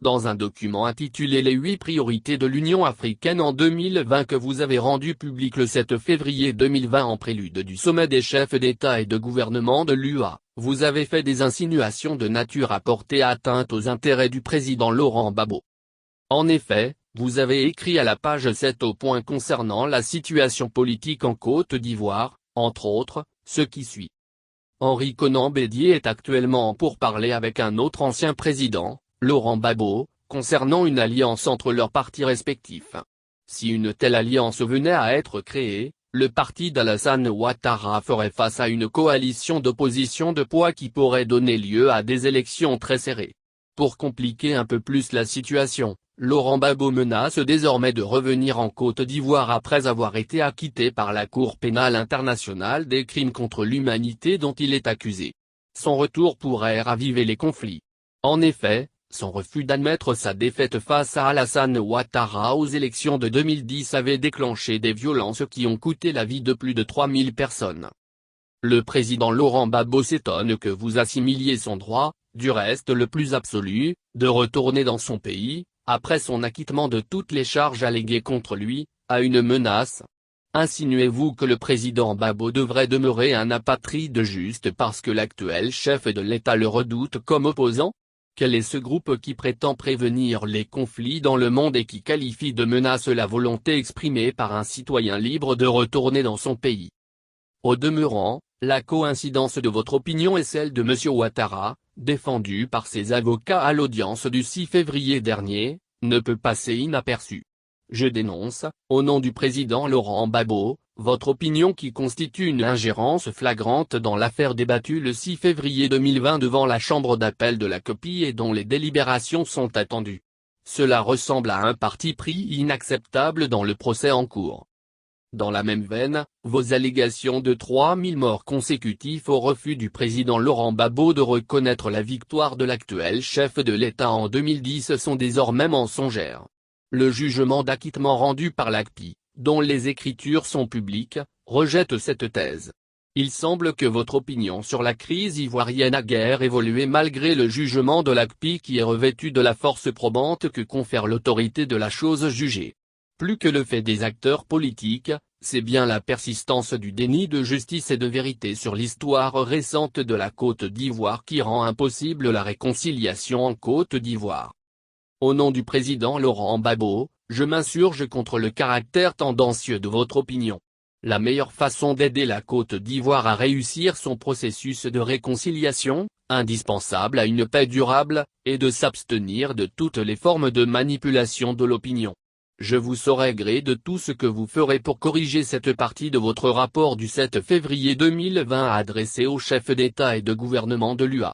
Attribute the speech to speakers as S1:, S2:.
S1: Dans un document intitulé Les 8 priorités de l'Union africaine en 2020 que vous avez rendu public le 7 février 2020 en prélude du sommet des chefs d'État et de gouvernement de l'UA, vous avez fait des insinuations de nature à porter atteinte aux intérêts du président Laurent Gbagbo. En effet, vous avez écrit à la page 7 au point concernant la situation politique en Côte d'Ivoire, entre autres, ce qui suit. Henri Konan Bédié est actuellement en pourparlers avec un autre ancien président, Laurent Gbagbo, concernant une alliance entre leurs partis respectifs. Si une telle alliance venait à être créée, le parti d'Alassane Ouattara ferait face à une coalition d'opposition de poids qui pourrait donner lieu à des élections très serrées. Pour compliquer un peu plus la situation, Laurent Gbagbo menace désormais de revenir en Côte d'Ivoire après avoir été acquitté par la Cour pénale internationale des crimes contre l'humanité dont il est accusé. Son retour pourrait raviver les conflits. En effet, son refus d'admettre sa défaite face à Alassane Ouattara aux élections de 2010 avait déclenché des violences qui ont coûté la vie de plus de 3000 personnes. Le président Laurent Gbagbo s'étonne que vous assimiliez son droit, du reste le plus absolu, de retourner dans son pays, après son acquittement de toutes les charges alléguées contre lui, à une menace. Insinuez-vous que le président Gbagbo devrait demeurer un apatride juste parce que l'actuel chef de l'État le redoute comme opposant? Quel est ce groupe qui prétend prévenir les conflits dans le monde et qui qualifie de menace la volonté exprimée par un citoyen libre de retourner dans son pays? Au demeurant, la coïncidence de votre opinion et celle de M. Ouattara, défendue par ses avocats à l'audience du 6 février dernier, ne peut passer inaperçue. Je dénonce, au nom du président Laurent Gbagbo, votre opinion qui constitue une ingérence flagrante dans l'affaire débattue le 6 février 2020 devant la chambre d'appel de la copie et dont les délibérations sont attendues. Cela ressemble à un parti pris inacceptable dans le procès en cours. Dans la même veine, vos allégations de 3000 morts consécutifs au refus du président Laurent Gbagbo de reconnaître la victoire de l'actuel chef de l'État en 2010 sont désormais mensongères. Le jugement d'acquittement rendu par l'ACPI, dont les écritures sont publiques, rejette cette thèse. Il semble que votre opinion sur la crise ivoirienne a guère évolué malgré le jugement de l'ACPI qui est revêtu de la force probante que confère l'autorité de la chose jugée. Plus que le fait des acteurs politiques, c'est bien la persistance du déni de justice et de vérité sur l'histoire récente de la Côte d'Ivoire qui rend impossible la réconciliation en Côte d'Ivoire. Au nom du président Laurent Gbagbo, je m'insurge contre le caractère tendancieux de votre opinion. La meilleure façon d'aider la Côte d'Ivoire à réussir son processus de réconciliation, indispensable à une paix durable, est de s'abstenir de toutes les formes de manipulation de l'opinion. Je vous saurai gré de tout ce que vous ferez pour corriger cette partie de votre rapport du 7 février 2020 adressé aux chefs d'État et de gouvernement de l'UA.